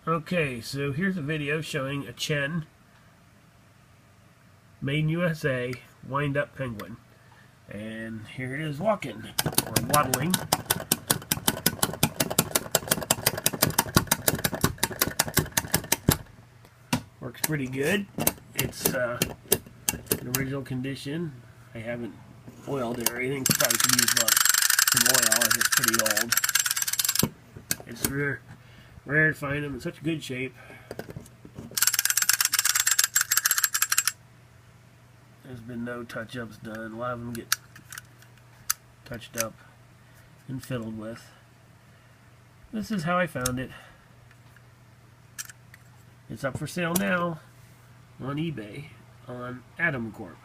Okay, so here's a video showing a Chein, made in USA, wind-up penguin. And here it is walking, or waddling. Works pretty good. It's in original condition. I haven't oiled it or anything. Probably could use some oil as it's pretty old. It's rare to find them in such good shape. There's been no touch-ups done. A lot of them get touched up and fiddled with. This is how I found it. It's up for sale now on eBay on Adam Corp.